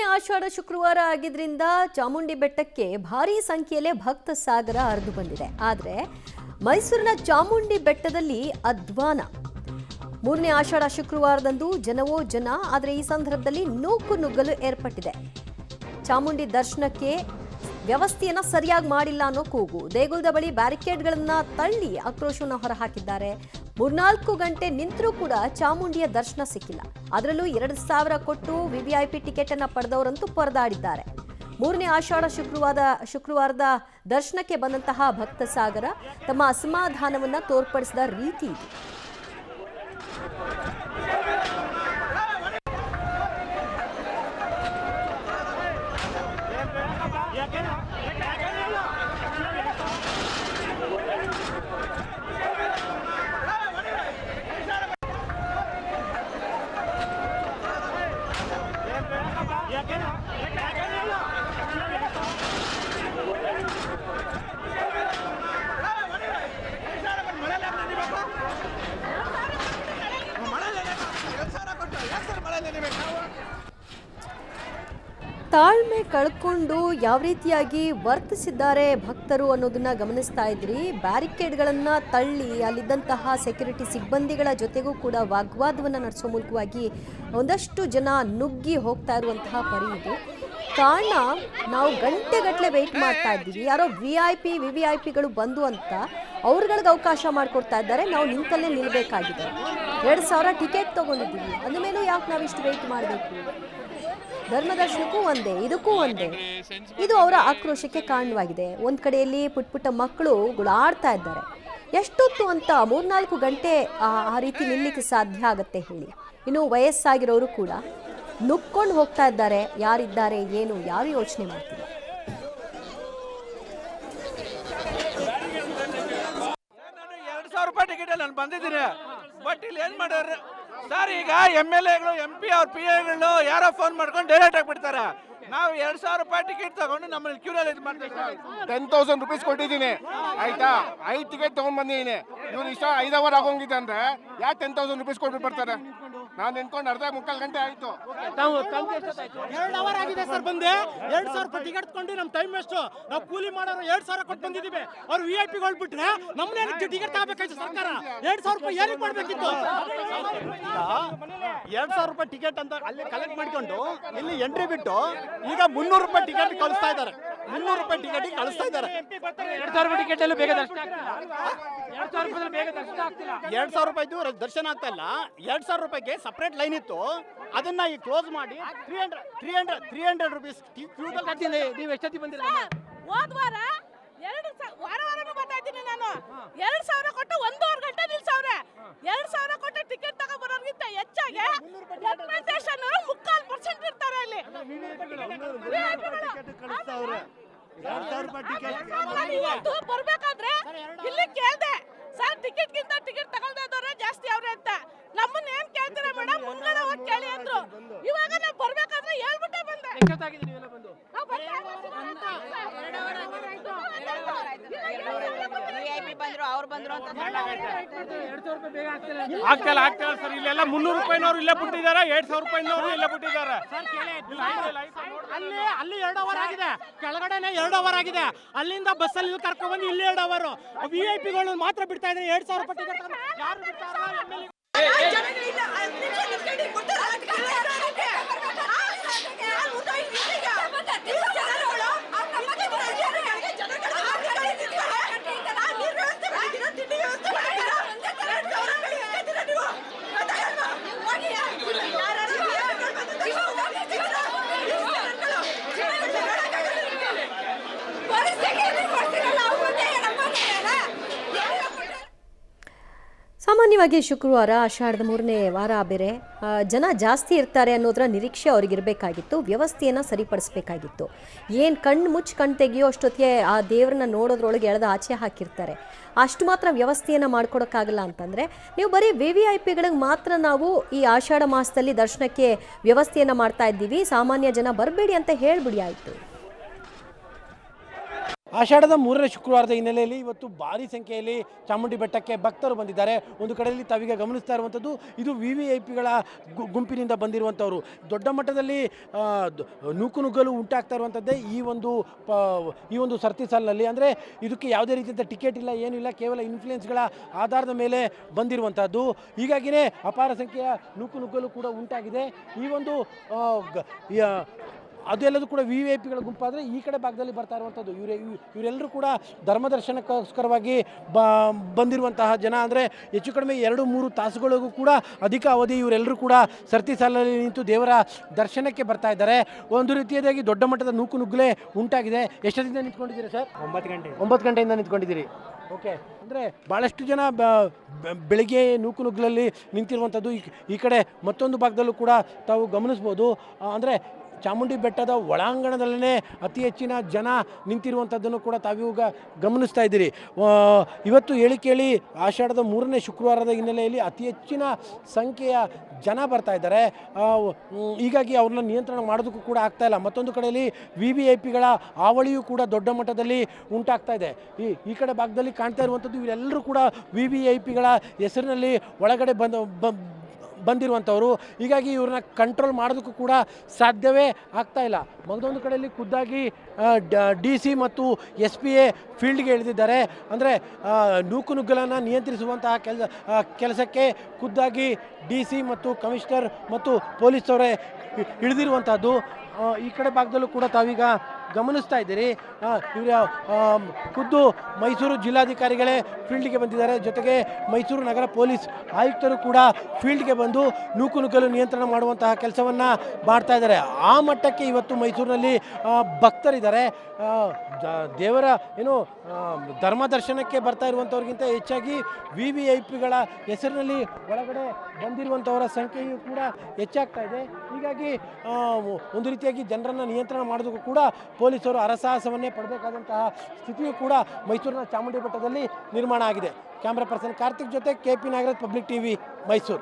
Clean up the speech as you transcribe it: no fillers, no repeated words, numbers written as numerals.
ಮೂರನೇ ಆಷಾಢ ಶುಕ್ರವಾರ ಆಗಿದ್ರಿಂದ ಚಾಮುಂಡಿ ಬೆಟ್ಟಕ್ಕೆ ಭಾರೀ ಸಂಖ್ಯೆಯಲ್ಲಿ ಭಕ್ತ ಸಾಗರ ಹರಿದು ಬಂದಿದೆ. ಆದರೆ ಮೈಸೂರಿನ ಚಾಮುಂಡಿ ಬೆಟ್ಟದಲ್ಲಿ ಅಧ್ವಾನ. ಮೂರನೇ ಆಷಾಢ ಶುಕ್ರವಾರದಂದು ಜನವೋ ಜನ, ಆದರೆ ಈ ಸಂದರ್ಭದಲ್ಲಿ ನೂಕು ನುಗ್ಗಲು ಏರ್ಪಟ್ಟಿದೆ. ಚಾಮುಂಡಿ ದರ್ಶನಕ್ಕೆ ವ್ಯವಸ್ಥೆಯನ್ನ ಸರಿಯಾಗಿ ಮಾಡಿಲ್ಲ ಅನ್ನೋ ಕೂಗು. ದೇಗುಲದ ಬಳಿ ಬ್ಯಾರಿಕೇಡ್ಗಳನ್ನ ತಳ್ಳಿ ಆಕ್ರೋಶವನ್ನು ಹೊರಹಾಕಿದ್ದಾರೆ. 3-4 ಗಂಟೆ ನಿಂತರೂ ಕೂಡ ಚಾಮುಂಡಿಯ ದರ್ಶನ ಸಿಕ್ಕಿಲ್ಲ. ಅದರಲ್ಲೂ 2,000 ಕೊಟ್ಟು ವಿವಿಐಪಿ ಟಿಕೆಟ್ ಅನ್ನ ಪಡೆದವರಂತೂ ಪರದಾಡಿದ್ದಾರೆ. ಮೂರನೇ ಆಷಾಢ ಶುಕ್ರವಾರದ ದರ್ಶನಕ್ಕೆ ಬಂದಂತಹ ಭಕ್ತ ಸಾಗರ ತಮ್ಮ ಅಸಮಾಧಾನವನ್ನ ತೋರ್ಪಡಿಸಿದ ರೀತಿ ಇದು. ತಾಳ್ಮೆ ಕಳ್ಕೊಂಡು ಯಾವ ರೀತಿಯಾಗಿ ವರ್ತಿಸಿದ್ದಾರೆ ಭಕ್ತರು ಅನ್ನೋದನ್ನ ಗಮನಿಸ್ತಾ ಇದ್ರಿ. ಬ್ಯಾರಿಕೇಡ್ಗಳನ್ನ ತಳ್ಳಿ ಅಲ್ಲಿದ್ದಂತಹ ಸೆಕ್ಯೂರಿಟಿ ಸಿಬ್ಬಂದಿಗಳ ಜೊತೆಗೂ ಕೂಡ ವಾಗ್ವಾದವನ್ನು ನಡೆಸೋ ಮೂಲಕವಾಗಿ ಒಂದಷ್ಟು ಜನ ನುಗ್ಗಿ ಹೋಗ್ತಾ ಇರುವಂತಹ ಪರಿ ಇದು. ಕಾರಣ ನಾವು ಗಂಟೆಗಟ್ಟಲೆ ವೆಯ್ಟ್ ಮಾಡ್ತಾ ಇದ್ದೀವಿ. ಯಾರೋ ವಿವಿಐಪಿಗಳು ಬಂದು ಅಂತ ಅವ್ರಗಳಿಗೆ ಅವಕಾಶ ಮಾಡಿಕೊಡ್ತಾ ಇದ್ದಾರೆ. ನಾವು ನಿಂತಲ್ಲೇ ನಿಲ್ಬೇಕಾಗಿದೆ. 2,000 ಟಿಕೆಟ್ ತಗೊಂಡಿದ್ದೀವಿ, ಅಂದಮೇಲೂ ಯಾಕೆ ನಾವಿಷ್ಟು ವೆಯ್ಟ್ ಮಾಡಬೇಕು? ಧರ್ಮದರ್ಶನಕ್ಕೂ ಒಂದೇ, ಇದಕ್ಕೂ ಒಂದೇ. ಇದು ಅವರ ಆಕ್ರೋಶಕ್ಕೆ ಕಾರಣವಾಗಿದೆ. ಒಂದ್ ಕಡೆಯಲ್ಲಿ ಪುಟ್ಟ ಮಕ್ಕಳು ಗುಳಾಡ್ತಾ ಇದ್ದಾರೆ. ಎಷ್ಟೊತ್ತು ಅಂತ 3-4 ಗಂಟೆ ಆ ರೀತಿ ನಿಲ್ಲಿಕ್ಕೆ ಸಾಧ್ಯ ಆಗತ್ತೆ ಹೇಳಿ? ಇನ್ನು ವಯಸ್ಸಾಗಿರೋರು ಕೂಡ ನುಗ್ಕೊಂಡು ಹೋಗ್ತಾ ಇದ್ದಾರೆ. ಯಾರಿದ್ದಾರೆ ಏನು ಯಾರು ಯೋಚನೆ ಮಾಡ್ತಿಲ್ಲ. ₹2,000 ಟಿಕೆಟ್ ನಾನು ಬಂದಿದ್ದೀನಿ. ಬಟ್ ಇಲ್ಲಿ ಏನ್ ಮಾಡ್ಯಾರ ಸರ್, ಈಗ MLAಗಳು MP ಅವ್ರ PAಗಳು ಯಾರೋ ಫೋನ್ ಮಾಡ್ಕೊಂಡು ಡೈರೆಕ್ಟ್ ಆಗಿಬಿಡ್ತಾರೆ. ನಾವು ₹2,000 ಟಿಕೆಟ್ ತಗೊಂಡು ನಮ್ಮಲ್ಲಿ ಕ್ಯೂರಲ್ಲಿ ಇದು ಮಾಡ್ತೀವಿ. 10,000 ರೂಪೀಸ್ ಕೊಟ್ಟಿದ್ದೀನಿ, ಆಯ್ತಾ? 5 ಟಿಕೆಟ್ ತಗೊಂಡ್ ಬಂದಿದ್ದೀನಿ. ಇವ್ರು ಇಷ್ಟ 5 ಅವರ್ ಆಗೋಂಗಿದೆ ಅಂದ್ರೆ ಯಾಕೆ 10,000 ರೂಪೀಸ್ ಕೊಟ್ಬಿಟ್ಟು ಬರ್ತಾರೆ? ನಾನು ನಿಂತ್ಕೊಂಡು ಅರ್ಧ ಮುಕ್ಕಾಲು ಗಂಟೆ ಆಯ್ತು. 2 ಅವರ್ ಆಗಿದೆ ಸರ್. ಬಂದೆ 2,000 ಟಿಕೆಟ್ ತಗೊಂಡು ನಮ್ಮ ಟೈಮ್ ವೇಸ್ಟ್. ನಾವು ಕೂಲಿ ಮಾಡೋರು 2,000 ಕೊಟ್ಟು ಬಂದಿದ್ದೀವಿ. ಅವ್ರು ವಿಐಪಿಗಳು ಬಿಟ್ರೆ ನಮ್ಮನ್ನ ಟಿಕೆಟ್ ತಗೋಬೇಕಾಯ್ತು ಸರ್ಕಾರ. ₹2,000 ಏನಕ್ಕೆ ಮಾಡ್ಬೇಕಿತ್ತು? ₹2,000 ಟಿಕೆಟ್ ಅಂತ ಅಲ್ಲಿ ಕಲೆಕ್ಟ್ ಮಾಡ್ಕೊಂಡು ಇಲ್ಲಿ ಎಂಟ್ರಿ ಬಿಟ್ಟು ಈಗ ₹300 ಟಿಕೆಟ್ ಕಳಿಸ್ತಾ ಇದ್ದಾರೆ. ₹300 ಟಿಕೆಟ್ ಕಳಿಸ್ತಾ ಇದ್ದಾರೆ. ₹2,000 ಟಿಕೆಟ್ ಅಲ್ಲಿ ಬೇಗ ದರ್ಶನ ಆಗ್ತಿಲ್ಲ. ₹2,000 ದರ್ಶನ ಆಗ್ತಾ ಇಲ್ಲ. ₹2,000 ಸಪರೇಟ್ ಲೈನ್ ಇತ್ತು, ಅದನ್ನ ಈಗ ಕ್ಲೋಸ್ ಮಾಡಿ 300 ರೂಪೀಸ್ ಕ್ಯೂದಲ್ಲಿ ಕಟ್ತೀನಿ. ನೀವು ಎಷ್ಟೊತ್ತಿ ಬಂದಿಲ್ಲ? ಹೋದ ವಾರ ವಾರನೂ ಬರ್ತಾ ಇದ್ದೀನಿ ನಾನು. 2,000 ಕೊಟ್ಟು 1.5 ಗಂಟೆ ನಿಲ್ಸವ್ರೆ. 2,000 ಕೊಟ್ಟು ಟಿಕೆಟ್ ತಗೊಂಡ್ಬರೋರ್ಗಿಂತ ಹೆಚ್ಚಾಗಿ ರೆಪ್ರೆಸೆಂಟೇಷನ್ 3/4% ಇರ್ತಾರೆ ಅಲ್ಲಿ. ಇವತ್ತು ಬರ್ಬೇಕಾದ್ರೆ ಇಲ್ಲಿ ಕೇಳ್ದೆ ಸರ್, ಟಿಕೆಟ್ಗಿಂತ ಟಿಕೆಟ್ ತಗೊಳ್ತಾ ಇದ್ದವ್ರೆ ಜಾಸ್ತಿ ಅವ್ರೆ ಅಂತ. ನಮ್ಮನ್ನ ಏನ್ ಕೇಳ್ತೀರಾ ಮೇಡಮ್, ಮುಂದ್ಗಡೆ ಹೋಗಿ ಕೇಳಿ ಅಂದ್ರು. ಇವಾಗ ನಾವು ಬರ್ಬೇಕಾದ್ರೆ ಹೇಳ್ಬಿಟ್ಟೆ ಬಂದೆ. ಆಗ್ತಲ್ಲ ಸರ್. ಇಲ್ಲೆಲ್ಲ ₹300 ಇಲ್ಲೇ ಬಿಟ್ಟಿದ್ದಾರೆ, ₹2,000 ಇಲ್ಲೇ ಬಿಟ್ಟಿದ್ದಾರೆ. ಅಲ್ಲಿ 2 ಅವರ್ ಆಗಿದೆ, ಕೆಳಗಡೆನೆ 2 ಅವರ್ ಆಗಿದೆ. ಅಲ್ಲಿಂದ ಬಸ್ಸಲ್ಲಿ ಕರ್ಕೊಂಡ್ ಬಂದು ಇಲ್ಲಿ 2 ಅವರ್. ವಿಐಪಿಗಳು ಮಾತ್ರ ಬಿಡ್ತಾ ಇದ್ದಾರೆ. ₹2,000 ಟಿಕೆಟ್ ಯಾರು ಬಿಡ್ತಾರ? ಸಾಮಾನ್ಯವಾಗಿ ಶುಕ್ರವಾರ ಆಷಾಢದ 3ನೇ ವಾರ ಬೇರೆ ಜನ ಜಾಸ್ತಿ ಇರ್ತಾರೆ ಅನ್ನೋದರ ನಿರೀಕ್ಷೆ ಅವ್ರಿಗಿರಬೇಕಾಗಿತ್ತು. ವ್ಯವಸ್ಥೆಯನ್ನು ಸರಿಪಡಿಸಬೇಕಾಗಿತ್ತು. ಏನು ಕಣ್ಣು ತೆಗಿಯೋ ಅಷ್ಟೊತ್ತಿಗೆ ಆ ದೇವರನ್ನ ನೋಡೋದ್ರೊಳಗೆ ಎಳೆದು ಆಚೆ ಹಾಕಿರ್ತಾರೆ. ಅಷ್ಟು ಮಾತ್ರ ವ್ಯವಸ್ಥೆಯನ್ನು ಮಾಡ್ಕೊಡೋಕ್ಕಾಗಲ್ಲ ಅಂತಂದರೆ ನೀವು ಬರೀ ವಿವಿಐಪಿಗಳಿಗೆ ಮಾತ್ರ ನಾವು ಈ ಆಷಾಢ ಮಾಸದಲ್ಲಿ ದರ್ಶನಕ್ಕೆ ವ್ಯವಸ್ಥೆಯನ್ನು ಮಾಡ್ತಾ ಇದ್ದೀವಿ, ಸಾಮಾನ್ಯ ಜನ ಬರಬೇಡಿ ಅಂತ ಹೇಳ್ಬಿಡಿ ಆಯಿತು. ಆಷಾಢದ 3ನೇ ಶುಕ್ರವಾರದ ಹಿನ್ನೆಲೆಯಲ್ಲಿ ಇವತ್ತು ಭಾರಿ ಸಂಖ್ಯೆಯಲ್ಲಿ ಚಾಮುಂಡಿ ಬೆಟ್ಟಕ್ಕೆ ಭಕ್ತರು ಬಂದಿದ್ದಾರೆ. ಒಂದು ಕಡೆಯಲ್ಲಿ ತಾವೀಗ ಗಮನಿಸ್ತಾ ಇರುವಂಥದ್ದು ಇದು VVIPಗಳ ಗುಂಪಿನಿಂದ ಬಂದಿರುವಂಥವರು. ದೊಡ್ಡ ಮಟ್ಟದಲ್ಲಿ ನೂಕುನುಗ್ಗಲು ಉಂಟಾಗ್ತಾ ಇರುವಂಥದ್ದೇ ಈ ಒಂದು ಸರ್ತಿ ಸಾಲಿನಲ್ಲಿ. ಅಂದರೆ ಇದಕ್ಕೆ ಯಾವುದೇ ರೀತಿಯ ಟಿಕೆಟ್ ಇಲ್ಲ, ಏನಿಲ್ಲ, ಕೇವಲ ಇನ್ಫ್ಲೂಯೆನ್ಸ್ಗಳ ಆಧಾರದ ಮೇಲೆ ಬಂದಿರುವಂಥದ್ದು. ಹೀಗಾಗಿಯೇ ಅಪಾರ ಸಂಖ್ಯೆಯ ನೂಕುನುಗ್ಗಲು ಕೂಡ ಉಂಟಾಗಿದೆ. ಈ ಒಂದು ಅದೆಲ್ಲದೂ ಕೂಡ VVIPಗಳ ಗುಂಪಾದರೆ ಈ ಕಡೆ ಭಾಗದಲ್ಲಿ ಬರ್ತಾ ಇರುವಂಥದ್ದು ಇವರೆಲ್ಲರೂ ಕೂಡ ಧರ್ಮದರ್ಶನಕ್ಕೋಸ್ಕರವಾಗಿ ಬಂದಿರುವಂತಹ ಜನ. ಅಂದರೆ ಹೆಚ್ಚು ಕಡಿಮೆ 2-3 ತಾಸುಗಳಿಗೂ ಕೂಡ ಅಧಿಕ ಅವಧಿ ಇವರೆಲ್ಲರೂ ಕೂಡ ಸರ್ತಿ ಸಾಲಲ್ಲಿ ನಿಂತು ದೇವರ ದರ್ಶನಕ್ಕೆ ಬರ್ತಾ ಇದ್ದಾರೆ. ಒಂದು ರೀತಿಯಾಗಿ ದೊಡ್ಡ ಮಟ್ಟದ ನೂಕುನುಗ್ಗಲೇ ಉಂಟಾಗಿದೆ. ಎಷ್ಟೊತ್ತಿಂದ ನಿಂತ್ಕೊಂಡಿದ್ದೀರಿ ಸರ್? 9 ಗಂಟೆಯಿಂದ ನಿಂತ್ಕೊಂಡಿದ್ದೀರಿ. ಓಕೆ, ಅಂದರೆ ಭಾಳಷ್ಟು ಜನ ಬೆಳಿಗ್ಗೆ ನೂಕುನುಗ್ಗಲಲ್ಲಿ ನಿಂತಿರುವಂಥದ್ದು. ಈ ಕಡೆ ಮತ್ತೊಂದು ಭಾಗದಲ್ಲೂ ಕೂಡ ತಾವು ಗಮನಿಸ್ಬೋದು. ಅಂದರೆ ಚಾಮುಂಡಿ ಬೆಟ್ಟದ ಒಳಾಂಗಣದಲ್ಲೇ ಅತಿ ಹೆಚ್ಚಿನ ಜನ ನಿಂತಿರುವಂಥದ್ದನ್ನು ಕೂಡ ತಾವೀಗ ಗಮನಿಸ್ತಾ ಇದ್ದೀರಿ. ಇವತ್ತು ಕೇಳಿ ಆಷಾಢದ 3ನೇ ಶುಕ್ರವಾರದ ಹಿನ್ನೆಲೆಯಲ್ಲಿ ಅತಿ ಹೆಚ್ಚಿನ ಸಂಖ್ಯೆಯ ಜನ ಬರ್ತಾ ಇದ್ದಾರೆ. ಹೀಗಾಗಿ ಅವ್ರನ್ನ ನಿಯಂತ್ರಣ ಮಾಡೋದಕ್ಕೂ ಕೂಡ ಆಗ್ತಾ ಇಲ್ಲ. ಮತ್ತೊಂದು ಕಡೆಯಲ್ಲಿ VVIPಗಳ ಹಾವಳಿಯೂ ಕೂಡ ದೊಡ್ಡ ಮಟ್ಟದಲ್ಲಿ ಉಂಟಾಗ್ತಾ ಇದೆ. ಈ ಕಡೆ ಭಾಗದಲ್ಲಿ ಕಾಣ್ತಾ ಇರುವಂಥದ್ದು ಇವರೆಲ್ಲರೂ ಕೂಡ VVIPಗಳ ಹೆಸರಿನಲ್ಲಿ ಒಳಗಡೆ ಬಂದಿರುವಂಥವರು. ಹೀಗಾಗಿ ಇವ್ರನ್ನ ಕಂಟ್ರೋಲ್ ಮಾಡೋದಕ್ಕೂ ಕೂಡ ಸಾಧ್ಯವೇ ಆಗ್ತಾ ಇಲ್ಲ. ಮತ್ತೊಂದು ಕಡೆಯಲ್ಲಿ ಖುದ್ದಾಗಿ DC ಮತ್ತು SPA ಫೀಲ್ಡ್ಗೆ ಇಳಿದಿದ್ದಾರೆ. ಅಂದರೆ ನೂಕುನುಗ್ಗಲನ್ನು ನಿಯಂತ್ರಿಸುವಂತಹ ಕೆಲಸಕ್ಕೆ ಖುದ್ದಾಗಿ DC ಮತ್ತು ಕಮಿಷನರ್ ಮತ್ತು ಪೊಲೀಸವರೇ ಇಳಿದಿರುವಂಥದ್ದು. ಈ ಕಡೆ ಭಾಗದಲ್ಲೂ ಕೂಡ ತಾವೀಗ ಗಮನಿಸ್ತಾ ಇದ್ದೀರಿ. ಇವರ ಖುದ್ದು ಮೈಸೂರು ಜಿಲ್ಲಾಧಿಕಾರಿಗಳೇ ಫೀಲ್ಡ್ಗೆ ಬಂದಿದ್ದಾರೆ. ಜೊತೆಗೆ ಮೈಸೂರು ನಗರ ಪೊಲೀಸ್ ಆಯುಕ್ತರು ಕೂಡ ಫೀಲ್ಡ್ಗೆ ಬಂದು ನೂಕುನುಗ್ಗಲು ನಿಯಂತ್ರಣ ಮಾಡುವಂತಹ ಕೆಲಸವನ್ನು ಮಾಡ್ತಾ ಇದ್ದಾರೆ. ಆ ಮಟ್ಟಕ್ಕೆ ಇವತ್ತು ಮೈಸೂರಿನಲ್ಲಿ ಭಕ್ತರಿದ್ದಾರೆ. ದೇವರ ಧರ್ಮ ದರ್ಶನಕ್ಕೆ ಬರ್ತಾ ಇರುವಂಥವ್ರಿಗಿಂತ ಹೆಚ್ಚಾಗಿ VVIPಗಳ ಹೆಸರಿನಲ್ಲಿ ಒಳಗಡೆ ಬಂದಿರುವಂಥವರ ಸಂಖ್ಯೆಯು ಕೂಡ ಹೆಚ್ಚಾಗ್ತಾ ಇದೆ. ಹೀಗಾಗಿ ಒಂದು ರೀತಿಯಾಗಿ ಜನರನ್ನು ನಿಯಂತ್ರಣ ಮಾಡೋದಕ್ಕೂ ಕೂಡ ಪೊಲೀಸರು ಹರಸಾಹಸವನ್ನೇ ಪಡಬೇಕಾದಂತಹ ಸ್ಥಿತಿಯು ಕೂಡ ಮೈಸೂರಿನ ಚಾಮುಂಡಿ ಬೆಟ್ಟದಲ್ಲಿ ನಿರ್ಮಾಣ ಆಗಿದೆ. ಕ್ಯಾಮ್ರಾ ಪರ್ಸನ್ ಕಾರ್ತಿಕ್ ಜೊತೆ KP Nagaraj, public TV, Mysuru.